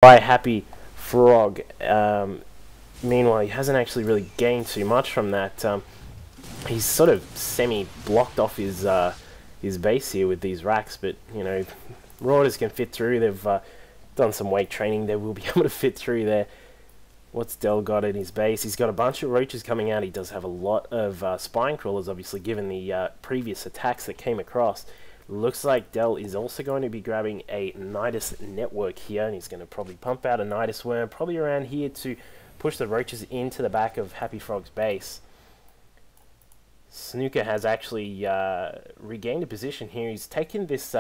by Happyfrog. Meanwhile, he hasn't actually really gained too much from that. He's sort of semi-blocked off his base here with these racks, but you know, Marauders can fit through. They've done some weight training. They will be able to fit through there. What's Dell got in his base? He's got a bunch of roaches coming out. He does have a lot of spine crawlers, obviously, given the previous attacks that came across. Looks like Dell is also going to be grabbing a Nidus network here, and he's going to probably pump out a Nidus worm, probably around here to push the roaches into the back of Happyfrog's base. Snooker has actually regained a position here. He's taken this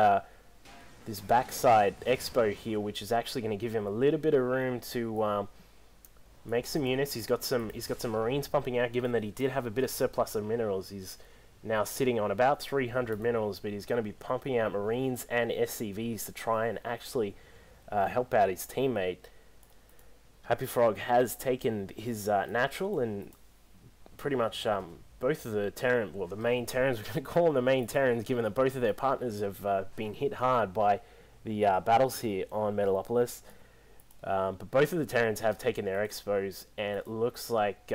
this backside expo here, which is actually going to give him a little bit of room to make some units. He's got some marines pumping out, given that he did have a bit of surplus of minerals. He's now sitting on about 300 minerals, but he's going to be pumping out marines and SCVs to try and actually help out his teammate. Happyfrog has taken his natural and pretty much both of the Terran, well, the main Terrans, we're going to call them the main Terrans, given that both of their partners have been hit hard by the battles here on Metalopolis. But both of the Terrans have taken their expos, and it looks like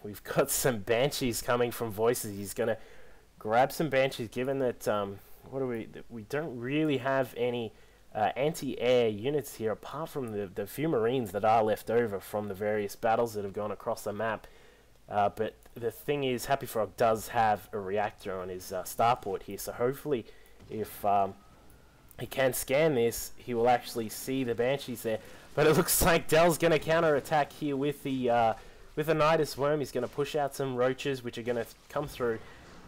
we've got some Banshees coming from Voices. He's going to grab some Banshees, given that we don't really have any anti-air units here, apart from the few Marines that are left over from the various battles that have gone across the map. But the thing is, Happyfrog does have a reactor on his starport here, so hopefully if he can scan this, he will actually see the Banshees there. But it looks like Dell's going to counter-attack here with the Nidus worm. He's going to push out some roaches, which are going to come through,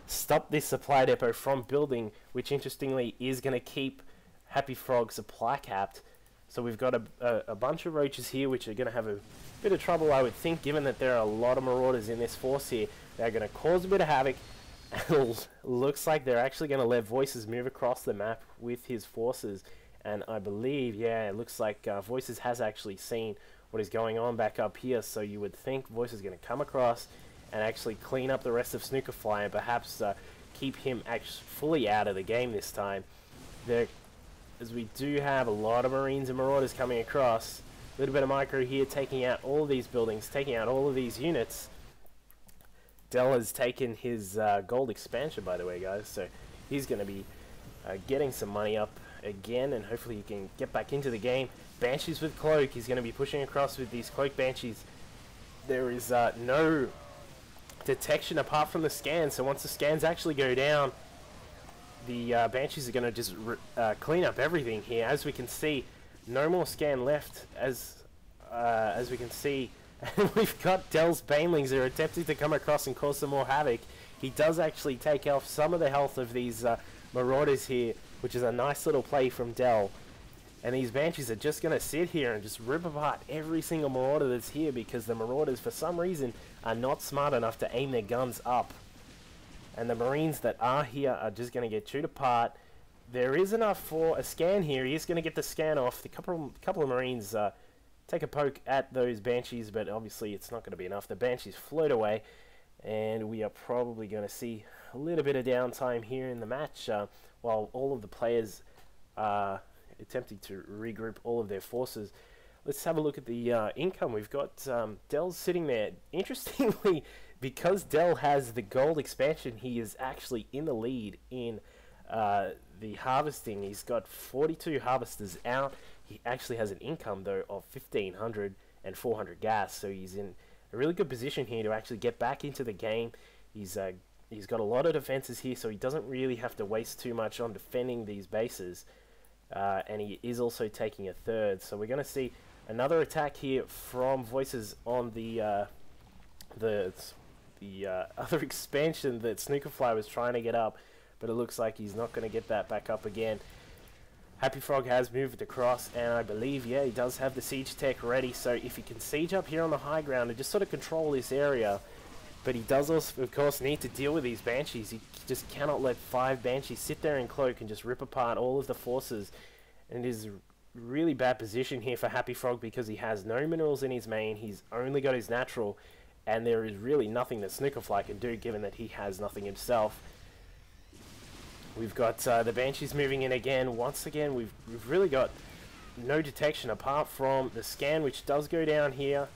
stop this supply depot from building, which interestingly is going to keep Happyfrog supply capped. So we've got a bunch of roaches here, which are going to have a bit of trouble, I would think, given that there are a lot of Marauders in this force here. They're going to cause a bit of havoc. And looks like they're actually going to let Voices move across the map with his forces. And I believe, yeah, it looks like Voices has actually seen what is going on back up here. So you would think Voices is going to come across and actually clean up the rest of Snookerfly and perhaps keep him fully out of the game this time. As we do have a lot of Marines and Marauders coming across. A little bit of micro here, taking out all of these buildings, taking out all of these units. Dell has taken his gold expansion, by the way, guys. So he's going to be getting some money up again, and hopefully he can get back into the game. Banshees with Cloak. He's going to be pushing across with these Cloak Banshees. There is no detection apart from the scans, so once the scans actually go down, the Banshees are going to just clean up everything here. As we can see, no more scan left, as we can see. And we've got Dell's Banelings that are attempting to come across and cause some more havoc. He does actually take off some of the health of these Marauders here, which is a nice little play from Dell. And these Banshees are just going to sit here and just rip apart every single Marauder that's here, because the Marauders, for some reason, are not smart enough to aim their guns up. And the Marines that are here are just going to get chewed apart. There is enough for a scan here. He is going to get the scan off. The couple of Marines take a poke at those Banshees, but obviously it's not going to be enough. The Banshees float away, and we are probably going to see a little bit of downtime here in the match while all of the players are attempting to regroup all of their forces. Let's have a look at the income. We've got Dell's sitting there. Interestingly, because Dell has the gold expansion, he is actually in the lead in the harvesting. He's got 42 harvesters out. He actually has an income, though, of 1,500 and 400 gas, so he's in a really good position here to actually get back into the game. He's got a lot of defenses here, so he doesn't really have to waste too much on defending these bases. And he is also taking a third, so we're going to see another attack here from Voices on the other expansion that Snookerfly was trying to get up, but it looks like he's not going to get that back up again. Happyfrog has moved across, and I believe, yeah, he does have the siege tech ready, so if he can siege up here on the high ground and just sort of control this area, but he does also, of course, need to deal with these Banshees. He just cannot let 5 Banshees sit there in Cloak and just rip apart all of the forces, and it is a really bad position here for Happyfrog because he has no minerals in his main, he's only got his natural, and there is really nothing that Snookerfly can do, given that he has nothing himself. We've got the Banshees moving in again. Once again, we've really got no detection apart from the scan, which does go down here.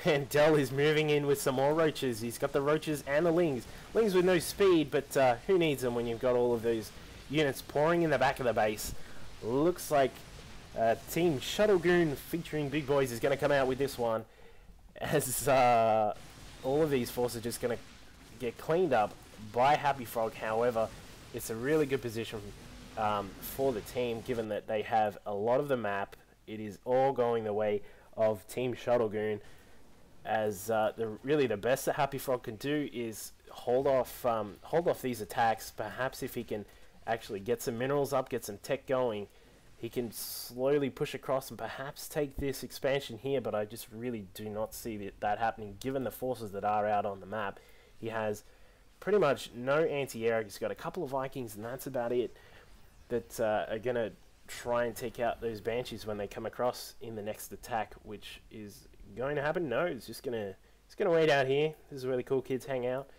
And Del is moving in with some more roaches. He's got the roaches and the lings. Lings with no speed, but who needs them when you've got all of those units pouring in the back of the base. Looks like Team Shuttlegoon featuring Big Boys is going to come out with this one, as all of these forces are just going to get cleaned up by Happyfrog. However, it's a really good position for the team, given that they have a lot of the map. It is all going the way of Team Shuttlegoon, as really the best that Happyfrog can do is hold off these attacks. Perhaps if he can actually get some minerals up, get some tech going, he can slowly push across and perhaps take this expansion here, but I just really do not see that happening given the forces that are out on the map. He has pretty much no anti-air. He's got a couple of Vikings and that's about it, that are going to try and take out those Banshees when they come across in the next attack, which is going to happen. No, it's going to wait out here. This is where the cool kids hang out.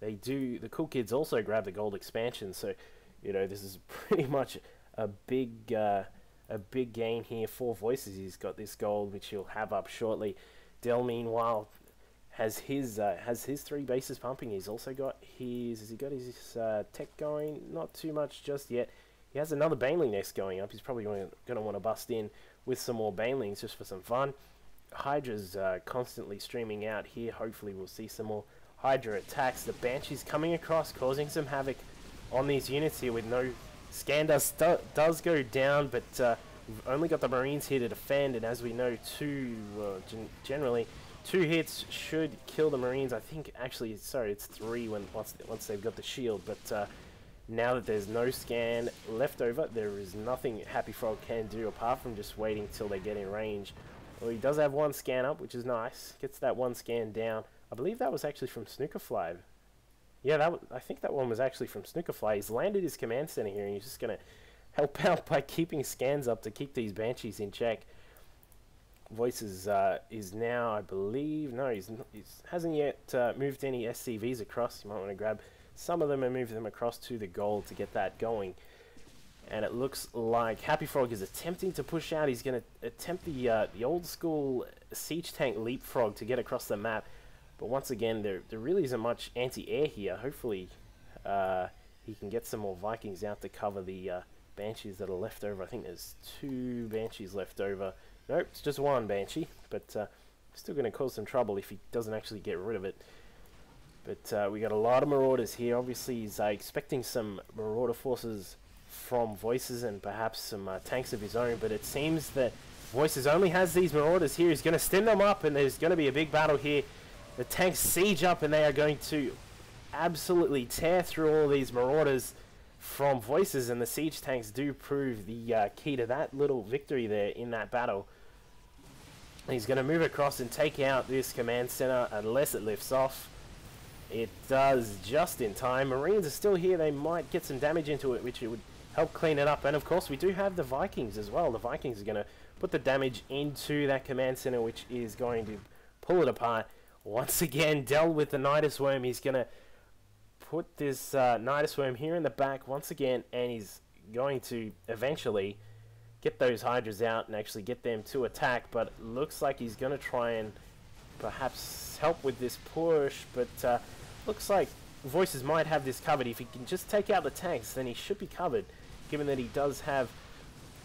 The cool kids also grab the gold expansion, so you know this is pretty much a big gain here for Voices. He's got this gold, which he'll have up shortly. Del, meanwhile, has his 3 bases pumping. He's also got his tech going. Not too much just yet. He has another Baneling nest going up. He's probably going to want to bust in with some more Banelings just for some fun. Hydra's constantly streaming out here. Hopefully we'll see some more Hydra attacks. The Banshee's coming across, causing some havoc on these units here with no scan. Does go down, but we've only got the Marines here to defend, and as we know, generally 2 hits should kill the Marines. I think actually, sorry, it's 3 once they've got the shield, but now that there's no scan left over, there is nothing Happyfrog can do apart from just waiting till they get in range. Well, he does have 1 scan up, which is nice. Gets that 1 scan down. I believe that was actually from Snookerfly. Yeah, I think that one was actually from Snookerfly. He's landed his command center here, and he's just going to help out by keeping scans up to keep these Banshees in check. Voices is now, I believe, no, he hasn't yet moved any SCVs across. You might want to grab some of them and move them across to the gold to get that going. And it looks like Happyfrog is attempting to push out. He's going to attempt the old school siege tank leapfrog to get across the map. But once again, there really isn't much anti-air here. Hopefully he can get some more Vikings out to cover the Banshees that are left over. I think there's 2 Banshees left over. Nope, it's just 1 Banshee. But still going to cause some trouble if he doesn't actually get rid of it. But we got a lot of Marauders here. Obviously, he's expecting some Marauder forces from Voices and perhaps some tanks of his own. But it seems that Voices only has these Marauders here. He's going to stem them up, and there's going to be a big battle here. The tanks siege up, and they are going to absolutely tear through all these Marauders from Voices, and the siege tanks do prove the key to that little victory there in that battle. He's going to move across and take out this command center unless it lifts off. It does just in time. Marines are still here. They might get some damage into it, which it would help clean it up. And of course, we do have the Vikings as well. The Vikings are going to put the damage into that command center, which is going to pull it apart. Once again, Del with the Nidus Worm. He's going to put this Nidus Worm here in the back once again, and he's going to eventually get those Hydras out and actually get them to attack. But it looks like he's going to try and perhaps help with this push, but looks like Voices might have this covered. If he can just take out the tanks, then he should be covered, given that he does have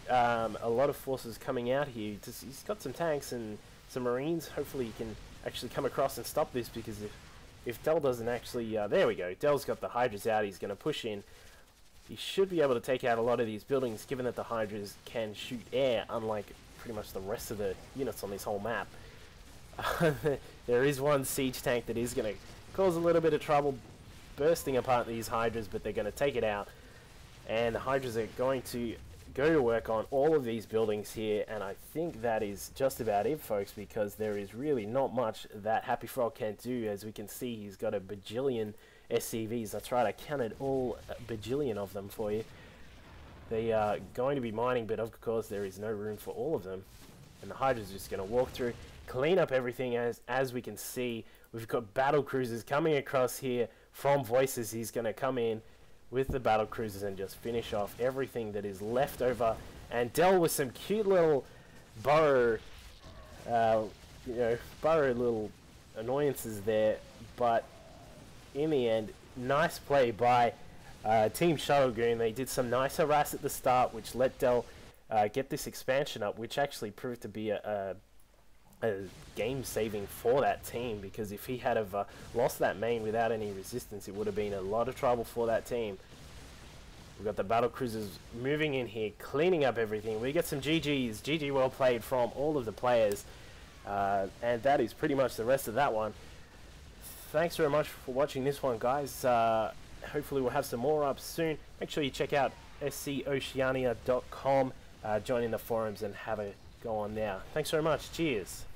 a lot of forces coming out here. He's got some tanks and some Marines. Hopefully he can actually come across and stop this, because if Del doesn't actually... there we go. Del's got the Hydras out. He's going to push in. He should be able to take out a lot of these buildings, given that the Hydras can shoot air, unlike pretty much the rest of the units on this whole map. There is 1 siege tank that is going to cause a little bit of trouble bursting apart these Hydras, but they're going to take it out. And the Hydras are going to go to work on all of these buildings here, and I think that is just about it, folks, because there is really not much that Happyfrog can do. As we can see, he's got a bajillion SCVs. That's right, I counted all bajillion of them for you. They are going to be mining, but of course there is no room for all of them. And the Hydra's just going to walk through, clean up everything. As we can see, we've got battle cruisers coming across here from Voices. He's going to come in with the battle cruisers and just finish off everything that is left over and Del with some cute little burrow, burrow little annoyances there, but in the end, nice play by Team Shuttlegoon. They did some nice harass at the start, which let Del get this expansion up, which actually proved to be a game saving for that team, because if he had have lost that main without any resistance, it would have been a lot of trouble for that team. We've got the battle cruisers moving in here, cleaning up everything. We get some GGs, GG well played from all of the players, and that is pretty much the rest of that one. Thanks very much for watching this one, guys. Hopefully we'll have some more up soon. Make sure you check out scoceania.com, join in the forums and have a go on there. Thanks very much. Cheers.